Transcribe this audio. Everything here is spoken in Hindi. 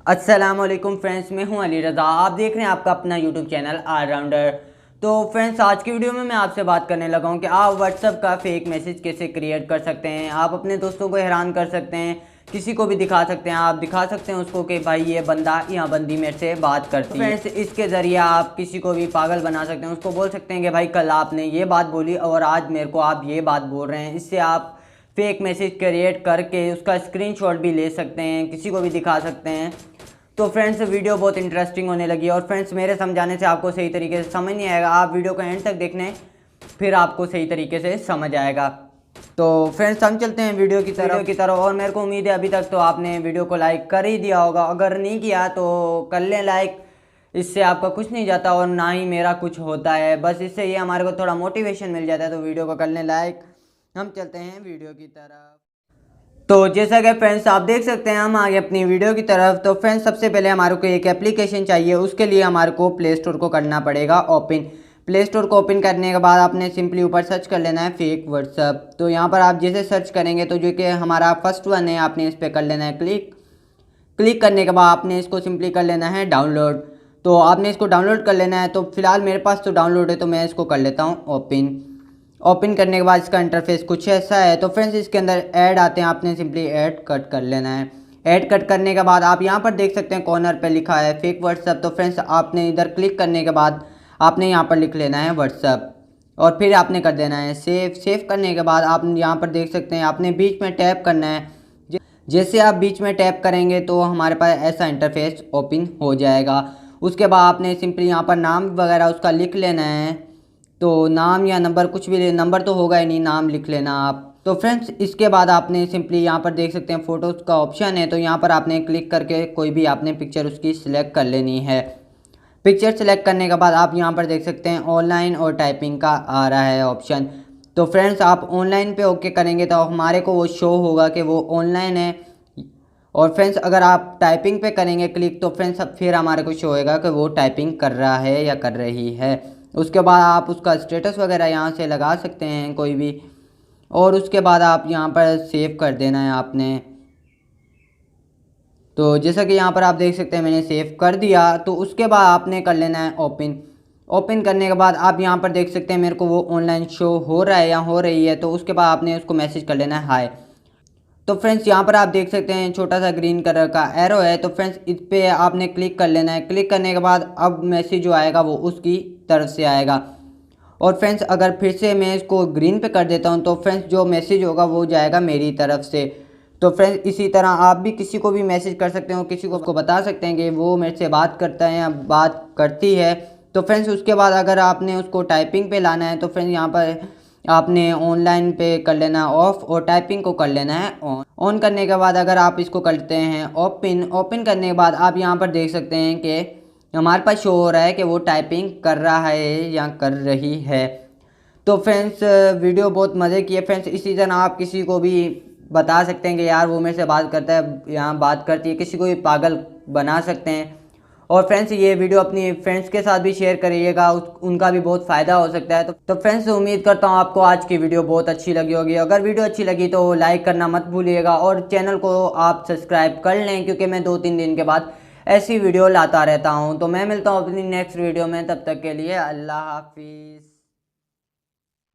अस्सलाम वालेकुम फ्रेंड्स, मैं हूं अली रज़ा। आप देख रहे हैं आपका अपना यूट्यूब चैनल ऑलराउंडर। तो फ्रेंड्स, आज की वीडियो में मैं आपसे बात करने लगा हूं कि आप व्हाट्सएप का फेक मैसेज कैसे क्रिएट कर सकते हैं। आप अपने दोस्तों को हैरान कर सकते हैं, किसी को भी दिखा सकते हैं। आप दिखा सकते हैं उसको कि भाई ये बंदा या बंदी मेरे से बात करती है। फ्रेंड्स, इसके ज़रिए आप किसी को भी पागल बना सकते हैं। उसको बोल सकते हैं कि भाई कल आपने ये बात बोली और आज मेरे को आप ये बात बोल रहे हैं। इससे आप फेक मैसेज क्रिएट करके उसका स्क्रीनशॉट भी ले सकते हैं, किसी को भी दिखा सकते हैं। तो फ्रेंड्स, वीडियो बहुत इंटरेस्टिंग होने लगी और फ्रेंड्स, मेरे समझाने से आपको सही तरीके से समझ नहीं आएगा। आप वीडियो को एंड तक देखने, फिर आपको सही तरीके से समझ आएगा। तो फ्रेंड्स, हम चलते हैं वीडियो की तरफ और मेरे को उम्मीद है अभी तक तो आपने वीडियो को लाइक कर ही दिया होगा। अगर नहीं किया तो कर लें लाइक, इससे आपका कुछ नहीं जाता और ना ही मेरा कुछ होता है। बस इससे ये हमारे को थोड़ा मोटिवेशन मिल जाता है। तो वीडियो को कर लें लाइक। हम चलते हैं वीडियो की तरफ। तो जैसा कि फ्रेंड्स आप देख सकते हैं, हम आगे अपनी वीडियो की तरफ। तो फ्रेंड्स, सबसे पहले हमारे को एक एप्लीकेशन चाहिए। उसके लिए हमारे को प्ले स्टोर को करना पड़ेगा ओपन। प्ले स्टोर को ओपन करने के बाद आपने सिंपली ऊपर सर्च कर लेना है फेक व्हाट्सएप। तो यहाँ पर आप जैसे सर्च करेंगे तो जो कि हमारा फर्स्ट वन है, आपने इस पर कर लेना है क्लिक। क्लिक करने के बाद आपने इसको सिंपली कर लेना है डाउनलोड। तो आपने इसको डाउनलोड कर लेना है। तो फिलहाल मेरे पास तो डाउनलोड है, तो मैं इसको कर लेता हूँ ओपन। ओपन करने के बाद इसका इंटरफेस कुछ ऐसा है। तो फ्रेंड्स, इसके अंदर ऐड आते हैं, आपने सिंपली ऐड कट कर लेना है। ऐड कट करने के बाद आप यहाँ पर देख सकते हैं कॉर्नर पे लिखा है फेक व्हाट्सएप। तो फ्रेंड्स, आपने इधर क्लिक करने के बाद आपने यहाँ पर लिख लेना है व्हाट्सएप और फिर आपने कर देना है सेव। सेव करने के बाद आप यहाँ पर देख सकते हैं आपने बीच में टैप करना है। जैसे आप बीच में टैप करेंगे तो हमारे पास ऐसा इंटरफेस ओपन हो जाएगा। उसके बाद आपने सिंपली यहाँ पर नाम वगैरह उसका लिख लेना है। तो नाम या नंबर कुछ भी, नंबर तो होगा ही नहीं, नाम लिख लेना आप। तो फ्रेंड्स, इसके बाद आपने सिंपली यहाँ पर देख सकते हैं फ़ोटोज़ का ऑप्शन है। तो यहाँ पर आपने क्लिक करके कोई भी आपने पिक्चर उसकी सिलेक्ट कर लेनी है। पिक्चर सेलेक्ट करने के बाद आप यहाँ पर देख सकते हैं ऑनलाइन और टाइपिंग का आ रहा है ऑप्शन। तो फ्रेंड्स, आप ऑनलाइन पे ओके करेंगे तो हमारे को वो शो होगा कि वो ऑनलाइन है। और फ्रेंड्स, अगर आप टाइपिंग पे करेंगे क्लिक तो फ्रेंड्स फिर हमारे को शो होएगा कि वो टाइपिंग कर रहा है या कर रही है। उसके बाद आप उसका स्टेटस वगैरह यहाँ से लगा सकते हैं कोई भी। और उसके बाद आप यहाँ पर सेव कर देना है आपने। तो जैसा कि यहाँ पर आप देख सकते हैं मैंने सेव कर दिया। तो उसके बाद आपने कर लेना है ओपन। ओपन करने के बाद आप यहाँ पर देख सकते हैं मेरे को वो ऑनलाइन शो हो रहा है या हो रही है। तो उसके बाद आपने उसको मैसेज कर लेना है हाय। तो फ्रेंड्स, यहाँ पर आप देख सकते हैं छोटा सा ग्रीन कलर का एरो है। तो फ्रेंड्स, इस पर आपने क्लिक कर लेना है। क्लिक करने के बाद अब मैसेज जो आएगा वो उसकी तरफ से आएगा। और फ्रेंड्स, अगर फिर से मैं इसको ग्रीन पे कर देता हूँ तो फ्रेंड्स जो मैसेज होगा वो जाएगा मेरी तरफ से। तो फ्रेंड्स, इसी तरह आप भी किसी को भी मैसेज कर सकते हो, किसी को बता सकते हैं कि वो मेरे से बात करता है या बात करती है। तो फ्रेंड्स, उसके बाद अगर आपने उसको टाइपिंग पे लाना है तो फ्रेंड्स यहाँ पर आपने ऑनलाइन पे कर लेना ऑफ और टाइपिंग को कर लेना है ऑन। ऑन करने के बाद अगर आप इसको करते हैं ओपन, ओपन करने के बाद आप यहाँ पर देख सकते हैं कि हमारे पास शो हो रहा है कि वो टाइपिंग कर रहा है या कर रही है। तो फ्रेंड्स, वीडियो बहुत मज़े की है। फ्रेंड्स, इसी तरह आप किसी को भी बता सकते हैं कि यार वो मेरे से बात करता है, यहाँ बात करती है, किसी को भी पागल बना सकते हैं। और फ्रेंड्स, ये वीडियो अपनी फ्रेंड्स के साथ भी शेयर करिएगा, उनका भी बहुत फ़ायदा हो सकता है। तो फ्रेंड्स, उम्मीद करता हूँ आपको आज की वीडियो बहुत अच्छी लगी होगी। अगर वीडियो अच्छी लगी तो लाइक करना मत भूलिएगा और चैनल को आप सब्सक्राइब कर लें, क्योंकि मैं 2-3 दिन के बाद ऐसी वीडियो लाता रहता हूँ। तो मैं मिलता हूँ अपनी नेक्स्ट वीडियो में, तब तक के लिए अल्लाह हाफिज़।